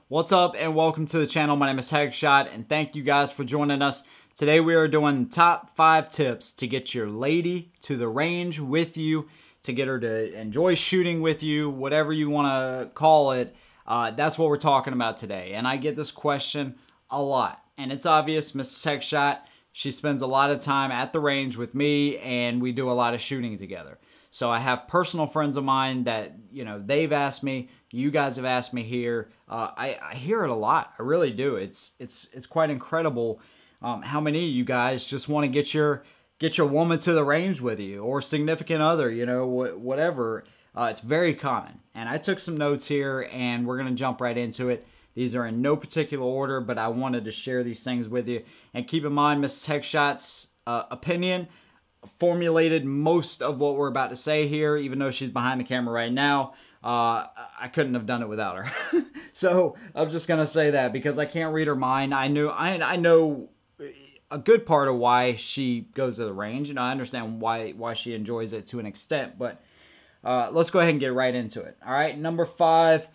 What's up and welcome to the channel. My name is Headshot and thank you guys for joining us. Today we are doing top 5 tips to get your lady to the range with you, to get her to enjoy shooting with you, whatever you want to call it. That's what we're talking about today. And I get this question a lot. And it's obvious, Mrs. Headshot, she spends a lot of time at the range with me and we do a lot of shooting together. So I have personal friends of mine that, they've asked me, you guys have asked me here. I hear it a lot. I really do. It's quite incredible how many of you guys just want to get your woman to the range with you, or significant other, whatever. It's very common. And I took some notes here and we're going to jump right into it. These are in no particular order, but I wanted to share these things with you. And keep in mind, Mrs. Headshot's opinion formulated most of what we're about to say here, even though she's behind the camera right now. I couldn't have done it without her. So I'm just gonna say that because I can't read her mind. I know a good part of why she goes to the range. I understand why she enjoys it to an extent, but let's go ahead and get right into it. All right, number 5.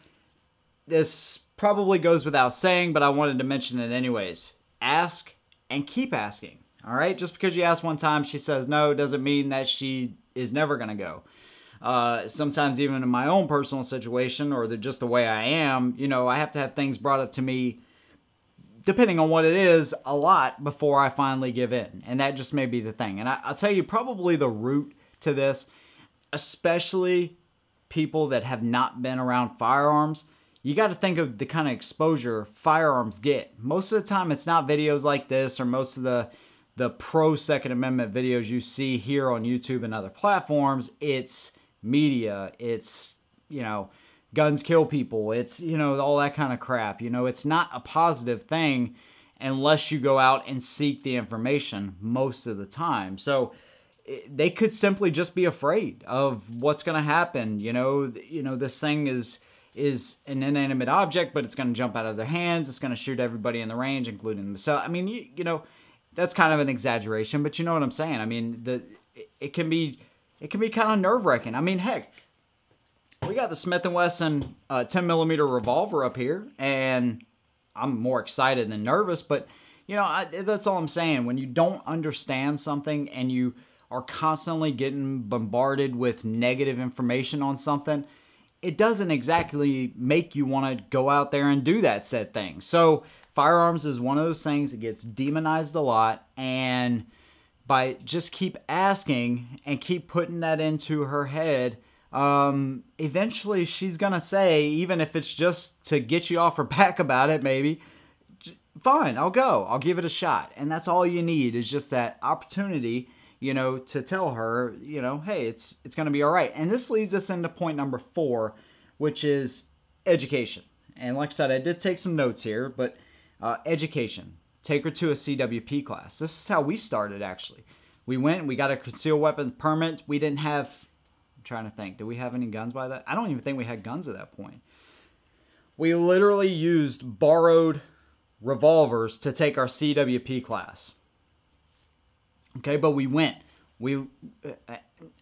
This probably goes without saying, but I wanted to mention it anyways. Ask and keep asking. All right, just because you ask one time, she says no, doesn't mean that she is never gonna go. Sometimes even in my own personal situation, or just the way I am, I have to have things brought up to me, depending on what it is, a lot before I finally give in. And that just may be the thing. And I'll tell you, probably the root to this, especially people that have not been around firearms, you got to think of the kind of exposure firearms get. Most of the time, it's not videos like this, or most of the pro Second Amendment videos you see here on YouTube and other platforms. It's media, it's, guns kill people, it's, all that kind of crap. It's not a positive thing unless you go out and seek the information most of the time. So they could simply just be afraid of what's going to happen. This thing is an inanimate object, but it's going to jump out of their hands. It's going to shoot everybody in the range, including themselves. I mean, that's kind of an exaggeration, but you know what I'm saying. I mean, it can be kind of nerve-wracking. I mean, heck, we got the Smith & Wesson 10mm revolver up here, and I'm more excited than nervous, but, that's all I'm saying. When you don't understand something and you are constantly getting bombarded with negative information on something, it doesn't exactly make you want to go out there and do that said thing. So firearms is one of those things that gets demonized a lot, and by just keep asking and keep putting that into her head, eventually she's gonna say, even if it's just to get you off her back about it, maybe, fine, I'll go, I'll give it a shot. And that's all you need, is just that opportunity, to tell her, hey, it's gonna be all right. And this leads us into point number 4, which is education. And like I said, I did take some notes here, but education. Take her to a CWP class. This is how we started, actually. We went and we got a concealed weapons permit. We didn't have, I'm trying to think, did we have any guns by that? I don't even think we had guns at that point. We literally used borrowed revolvers to take our CWP class. Okay, but we went.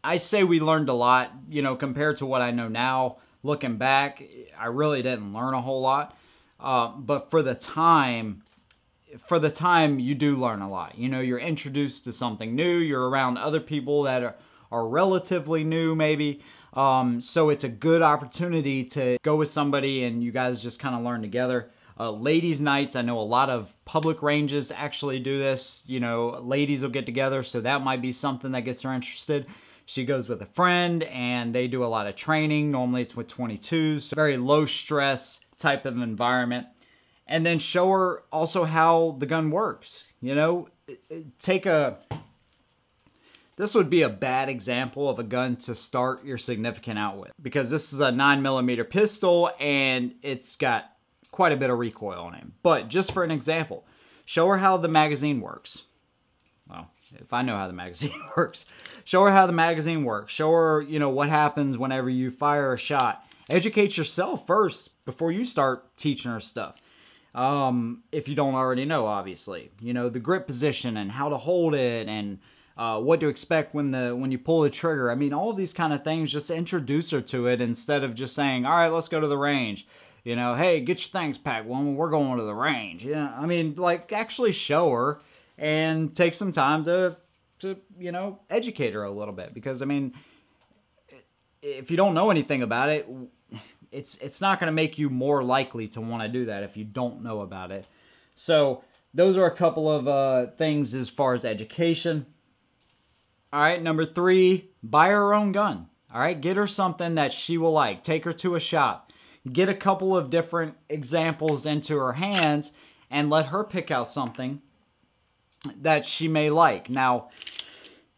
I say we learned a lot, compared to what I know now. Looking back, I really didn't learn a whole lot. But for the time, you do learn a lot. You're introduced to something new. You're around other people that are relatively new, maybe. So it's a good opportunity to go with somebody and you guys just kind of learn together. Ladies' nights, I know a lot of public ranges actually do this. Ladies will get together, so that might be something that gets her interested. She goes with a friend and they do a lot of training. Normally it's with 22s. So very low stress type of environment. And then show her also how the gun works. This would be a bad example of a gun to start your significant out with, because this is a 9mm pistol and it's got quite a bit of recoil on it. But just for an example, show her how the magazine works. Well, if I know how the magazine works, show her how the magazine works. Show her, what happens whenever you fire a shot. Educate yourself first before you start teaching her stuff. If you don't already know, obviously. The grip position and how to hold it, and what to expect when you pull the trigger. I mean, all of these kind of things, just introduce her to it instead of just saying, all right, let's go to the range. You know, hey, get your things packed, woman. We're going to the range. Yeah, I mean, like, actually show her and take some time to you know, educate her a little bit. Because, I mean, if you don't know anything about it, it's not going to make you more likely to want to do that if you don't know about it. So those are a couple of things as far as education. All right, number 3, buy her own gun. All right, get her something that she will like. Take her to a shop. Get a couple of different examples into her hands and let her pick out something that she may like. Now,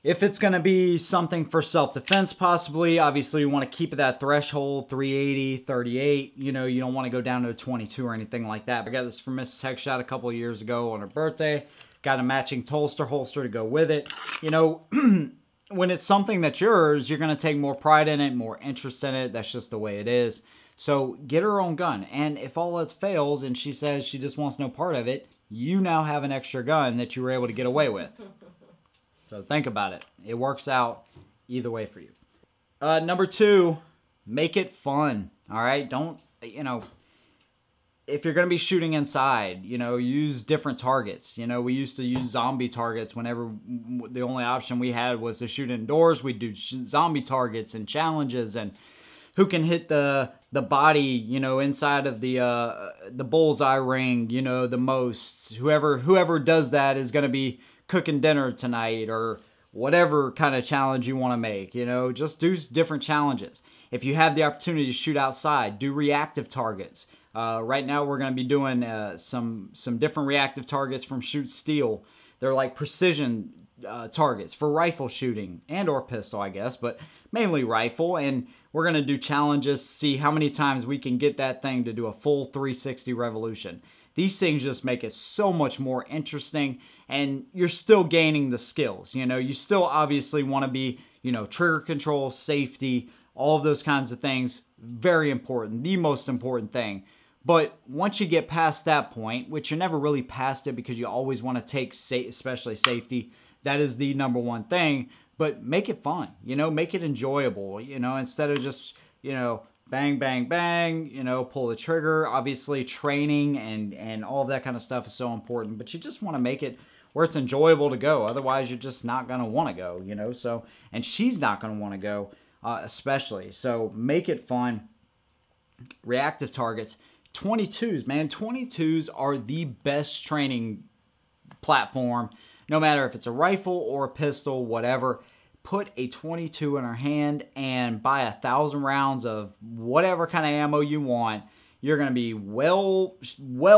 if it's going to be something for self-defense, possibly, obviously you want to keep that threshold, 380, 38. You know, you don't want to go down to a 22 or anything like that. I got this from Mrs. Headshot a couple of years ago on her birthday. Got a matching holster to go with it. You know, when it's something that's yours, you're going to take more pride in it, more interest in it. That's just the way it is. So get her own gun. And if all else fails and she says she just wants no part of it, you now have an extra gun that you were able to get away with. So think about it. It works out either way for you. Number 2, make it fun. All right? Don't, you know, if you're going to be shooting inside, you know, use different targets. You know, we used to use zombie targets whenever the only option we had was to shoot indoors. We'd do zombie targets and challenges and who can hit the body, you know, inside of the bullseye ring, you know, the most. Whoever does that is going to be cooking dinner tonight, or whatever kind of challenge you want to make. You know, just do different challenges. If you have the opportunity to shoot outside, do reactive targets. Right now we're going to be doing some different reactive targets from Shoot Steel. They're like precision targets for rifle shooting and or pistol, I guess, but mainly rifle. And we're going to do challenges, see how many times we can get that thing to do a full 360 revolution. These things just make it so much more interesting, and you're still gaining the skills. You know, you still obviously want to be, you know, trigger control, safety, all of those kinds of things. Very important, the most important thing. But once you get past that point, which you're never really past it because you always want to take, especially safety, that is the number one thing. But make it fun, you know, make it enjoyable, you know, instead of just, you know, bang, bang, bang, you know, pull the trigger. Obviously, training and all of that kind of stuff is so important, but you just want to make it where it's enjoyable to go. Otherwise, you're just not going to want to go, you know, so, and she's not going to want to go, especially. So make it fun. Reactive targets. 22s, man, 22s are the best training platform, no matter if it's a rifle or a pistol, whatever. Put a 22 in her hand and buy 1,000 rounds of whatever kind of ammo you want. You're going to be well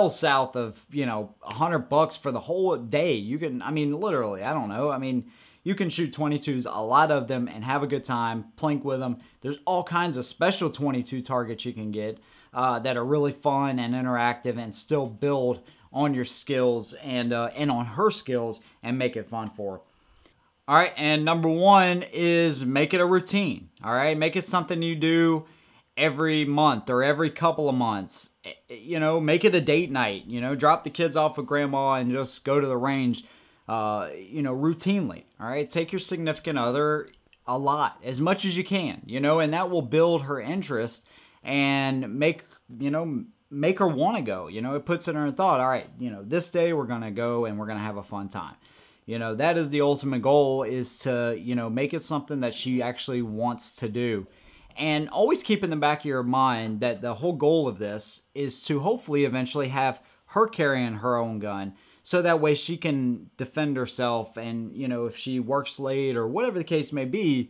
south of, you know, $100 for the whole day. You can, I mean, literally, I don't know. I mean, you can shoot 22s, a lot of them, and have a good time, plink with them. There's all kinds of special 22 targets you can get that are really fun and interactive and still build on your skills and on her skills and make it fun for her. All right, and number 1 is make it a routine. All right, make it something you do every month or every couple of months. You know, make it a date night. You know, drop the kids off with grandma and just go to the range, you know, routinely. All right, take your significant other a lot, as much as you can, you know, and that will build her interest and make, you know, make her want to go. You know, it puts it in her thought, all right, you know, this day we're going to go and we're going to have a fun time. You know, that is the ultimate goal, is to, you know, make it something that she actually wants to do. And always keep in the back of your mind that the whole goal of this is to hopefully eventually have her carrying her own gun, so that way she can defend herself. And, you know, if she works late or whatever the case may be,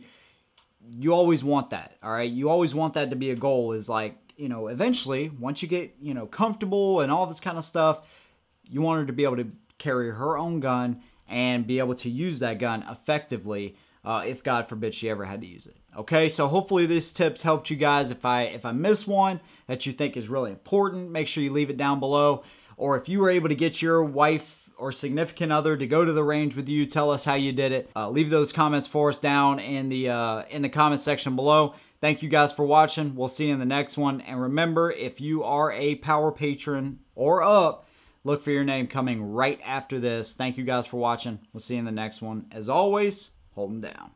you always want that, all right? You always want that to be a goal, is like, you know, eventually, once you get, you know, comfortable and all this kind of stuff, you want her to be able to carry her own gun and be able to use that gun effectively, if God forbid she ever had to use it. Okay, so hopefully these tips helped you guys. If I miss one that you think is really important, make sure you leave it down below. Or if you were able to get your wife or significant other to go to the range with you, tell us how you did it. Leave those comments for us down in the comment section below. Thank you guys for watching. We'll see you in the next one. And remember, if you are a Power Patron or up, look for your name coming right after this. Thank you guys for watching. We'll see you in the next one. As always, hold them down.